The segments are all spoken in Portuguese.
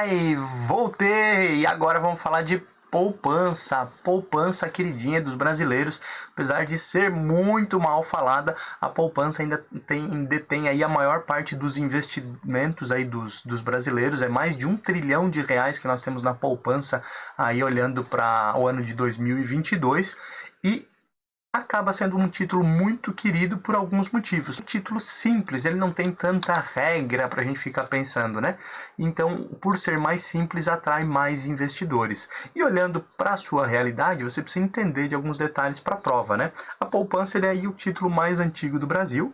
Ai, voltei! E agora vamos falar de poupança. Poupança queridinha dos brasileiros. Apesar de ser muito mal falada, a poupança ainda detém aí a maior parte dos investimentos aí dos brasileiros. É mais de R$ 1 trilhão que nós temos na poupança aí olhando para o ano de 2022. E acaba sendo um título muito querido por alguns motivos. Um título simples, ele não tem tanta regra para a gente ficar pensando, né? Então, por ser mais simples, atrai mais investidores. E olhando para a sua realidade, você precisa entender de alguns detalhes para a prova, né? A poupança ele é aí o título mais antigo do Brasil.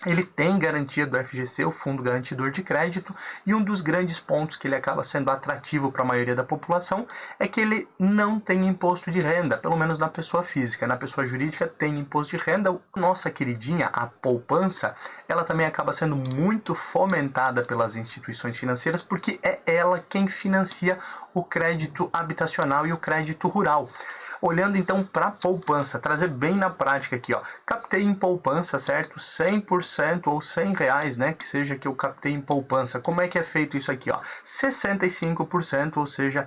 Ele tem garantia do FGC, o Fundo Garantidor de Crédito, e um dos grandes pontos que ele acaba sendo atrativo para a maioria da população é que ele não tem imposto de renda, pelo menos na pessoa física. Na pessoa jurídica tem imposto de renda. Nossa queridinha, a poupança, ela também acaba sendo muito fomentada pelas instituições financeiras porque é ela quem financia o crédito habitacional e o crédito rural. Olhando então para a poupança, trazer bem na prática aqui, ó. Captei em poupança, certo? 100% ou R$ 100, né? Que seja que eu captei em poupança. Como é que é feito isso aqui, ó? 65%, ou seja,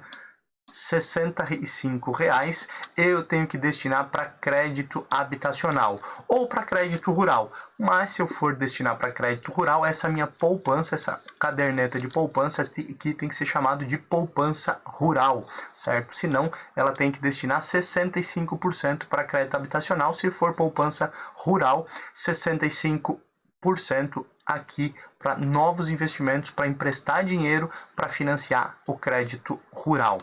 R$ 65 eu tenho que destinar para crédito habitacional ou para crédito rural. Mas se eu for destinar para crédito rural, essa minha poupança, essa caderneta de poupança que tem que ser chamado de poupança rural, certo? Senão ela tem que destinar 65% para crédito habitacional. Se for poupança rural, 65% aqui para novos investimentos, para emprestar dinheiro para financiar o crédito rural.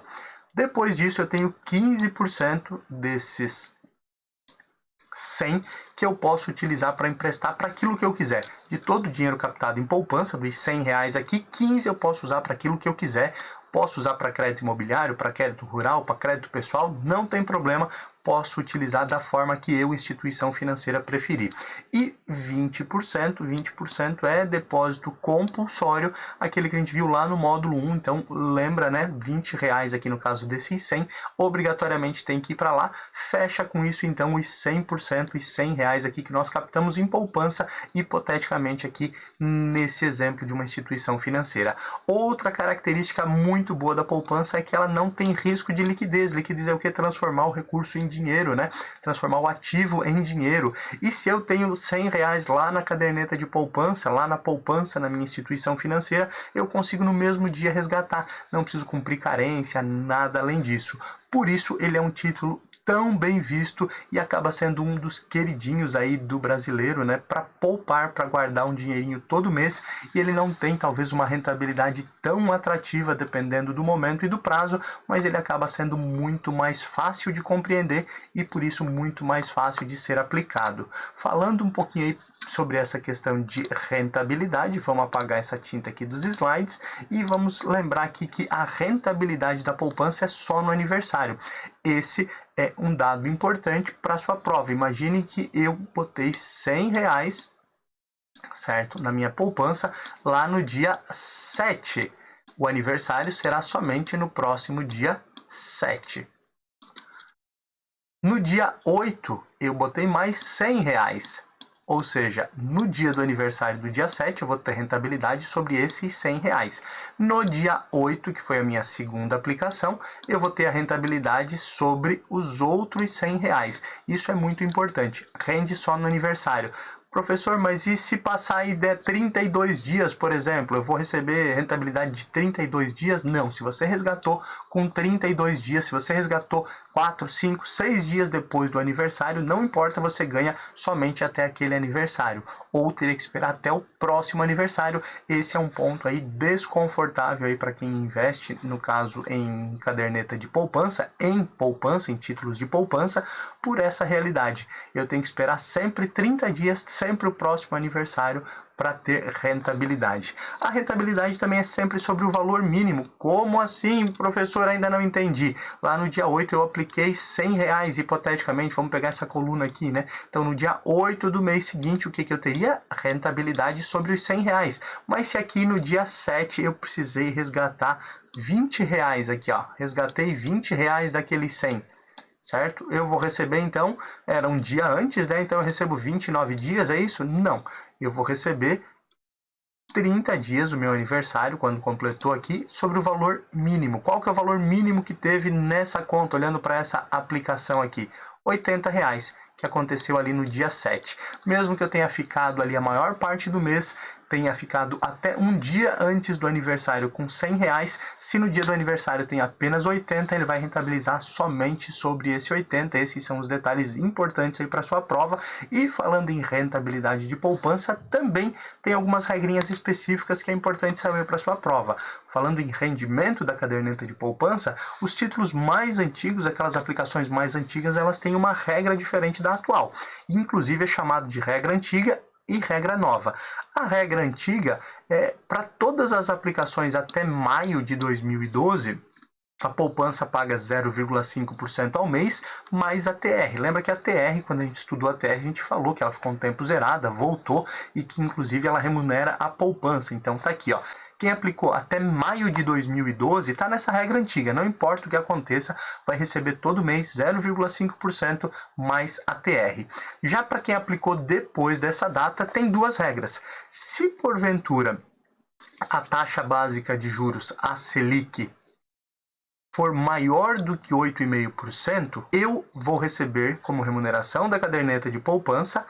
Depois disso, eu tenho 15% desses 100 que eu posso utilizar para emprestar para aquilo que eu quiser. De todo o dinheiro captado em poupança, dos R$ 100 aqui, 15 eu posso usar para aquilo que eu quiser. Posso usar para crédito imobiliário, para crédito rural, para crédito pessoal, não tem problema. Posso utilizar da forma que eu, instituição financeira, preferir. E 20% é depósito compulsório, aquele que a gente viu lá no módulo 1. Então, lembra, né? R$ 20 aqui no caso desses 100, obrigatoriamente tem que ir para lá. Fecha com isso, então, os 100% e R$ 100 aqui que nós captamos em poupança, hipoteticamente aqui nesse exemplo de uma instituição financeira. Outra característica muito boa da poupança é que ela não tem risco de liquidez. Liquidez é o que? Transformar o recurso em dinheiro, né? Transformar o ativo em dinheiro. E se eu tenho R$ 100 lá na caderneta de poupança, lá na poupança, na minha instituição financeira, eu consigo no mesmo dia resgatar. Não preciso cumprir carência, nada além disso. Por isso, ele é um título tão bem visto e acaba sendo um dos queridinhos aí do brasileiro, né, para poupar, para guardar um dinheirinho todo mês, e ele não tem talvez uma rentabilidade tão atrativa dependendo do momento e do prazo, mas ele acaba sendo muito mais fácil de compreender e por isso muito mais fácil de ser aplicado. Falando um pouquinho aí sobre essa questão de rentabilidade, vamos apagar essa tinta aqui dos slides e vamos lembrar aqui que a rentabilidade da poupança é só no aniversário. Esse é um dado importante para a sua prova. Imagine que eu botei R$ 100, certo, na minha poupança lá no dia 7. O aniversário será somente no próximo dia 7. No dia 8, eu botei mais R$ 100. Ou seja, no dia do aniversário do dia 7, eu vou ter rentabilidade sobre esses R$ 100. No dia 8, que foi a minha segunda aplicação, eu vou ter a rentabilidade sobre os outros R$ 100. Isso é muito importante. Rende só no aniversário. Professor, mas e se passar e der 32 dias, por exemplo, eu vou receber rentabilidade de 32 dias? Não, se você resgatou com 32 dias, se você resgatou 4, 5, 6 dias depois do aniversário, não importa, você ganha somente até aquele aniversário, ou teria que esperar até o próximo aniversário. Esse é um ponto aí desconfortável aí para quem investe, no caso em caderneta de poupança, em títulos de poupança, por essa realidade. Eu tenho que esperar sempre 30 dias, sempre o próximo aniversário para ter rentabilidade. A rentabilidade também é sempre sobre o valor mínimo. Como assim, professor? Ainda não entendi. Lá no dia 8 eu apliquei R$ 100, hipoteticamente, vamos pegar essa coluna aqui, né? Então no dia 8 do mês seguinte, o que eu teria? Rentabilidade sobre os R$ 100. Mas se aqui no dia 7 eu precisei resgatar R$ 20 aqui, ó. Resgatei R$ 20 daqueles 100. Certo? Eu vou receber, então, era um dia antes, né? Então eu recebo 29 dias, é isso? Não. Eu vou receber 30 dias, o meu aniversário, quando completou aqui, sobre o valor mínimo. Qual que é o valor mínimo que teve nessa conta, olhando para essa aplicação aqui? R$80, que aconteceu ali no dia 7. Mesmo que eu tenha ficado ali a maior parte do mês, tenha ficado até um dia antes do aniversário com R$100, se no dia do aniversário tem apenas 80, ele vai rentabilizar somente sobre esse 80. Esses são os detalhes importantes aí para sua prova. E falando em rentabilidade de poupança, também tem algumas regrinhas específicas que é importante saber para sua prova. Falando em rendimento da caderneta de poupança, os títulos mais antigos, aquelas aplicações mais antigas, elas têm uma regra diferente da atual. Inclusive é chamado de regra antiga e regra nova. A regra antiga é para todas as aplicações até maio de 2012, a poupança paga 0,5% ao mês, mais a TR. Lembra que a TR, quando a gente estudou a TR, a gente falou que ela ficou um tempo zerada, voltou e que inclusive ela remunera a poupança. Então tá aqui, ó. Quem aplicou até maio de 2012 está nessa regra antiga. Não importa o que aconteça, vai receber todo mês 0,5% mais a TR. Já para quem aplicou depois dessa data, tem duas regras. Se porventura a taxa básica de juros, a Selic, for maior do que 8,5%, eu vou receber como remuneração da caderneta de poupança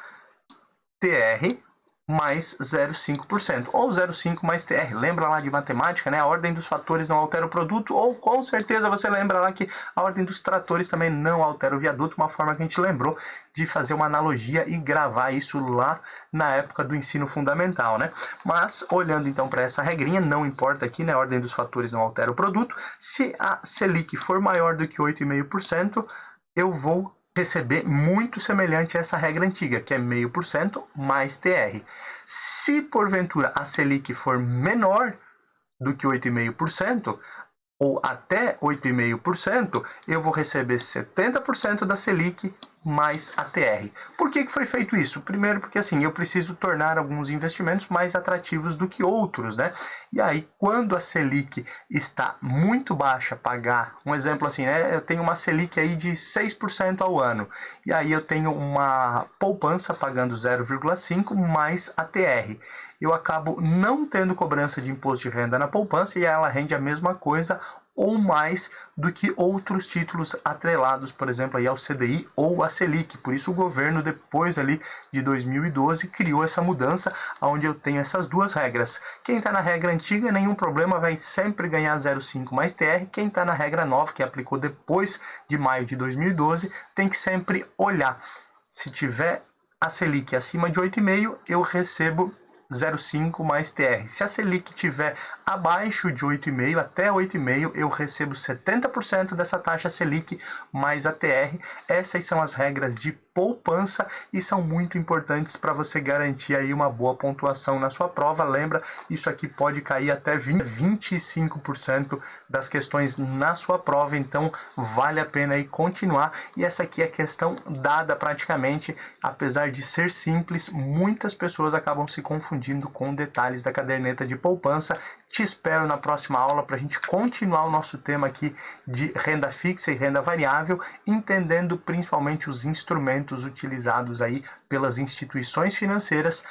TR mais 0,5%, ou 0,5 mais TR. Lembra lá de matemática, né? A ordem dos fatores não altera o produto, ou com certeza você lembra lá que a ordem dos tratores também não altera o viaduto, uma forma que a gente lembrou de fazer uma analogia e gravar isso lá na época do ensino fundamental, né? Mas, olhando então para essa regrinha, não importa aqui, né? A ordem dos fatores não altera o produto. Se a Selic for maior do que 8,5%, eu vou receber muito semelhante a essa regra antiga, que é 0,5% mais TR. Se porventura a Selic for menor do que 8,5%, ou até 8,5%, eu vou receber 70% da Selic mais a TR. Por que foi feito isso? Primeiro porque assim, eu preciso tornar alguns investimentos mais atrativos do que outros, né? E aí, quando a Selic está muito baixa, pagar, um exemplo assim, né? Eu tenho uma Selic aí de 6% ao ano, e aí eu tenho uma poupança pagando 0,5 mais a TR. Eu acabo não tendo cobrança de imposto de renda na poupança e ela rende a mesma coisa ou mais do que outros títulos atrelados, por exemplo, aí ao CDI ou à Selic. Por isso o governo, depois ali de 2012, criou essa mudança, onde eu tenho essas duas regras. Quem está na regra antiga, nenhum problema, vai sempre ganhar 0,5 mais TR. Quem está na regra nova, que aplicou depois de maio de 2012, tem que sempre olhar. Se tiver a Selic acima de 8,5, eu recebo 0,5 mais TR. Se a Selic tiver abaixo de 8,5, até 8,5, eu recebo 70% dessa taxa Selic mais a TR. Essas são as regras de poupança e são muito importantes para você garantir aí uma boa pontuação na sua prova. Lembra, isso aqui pode cair até 25% das questões na sua prova, então vale a pena aí continuar. E essa aqui é a questão dada praticamente, apesar de ser simples, muitas pessoas acabam se confundindo com detalhes da caderneta de poupança. Te espero na próxima aula para a gente continuar o nosso tema aqui de renda fixa e renda variável, entendendo principalmente os instrumentos utilizados aí pelas instituições financeiras.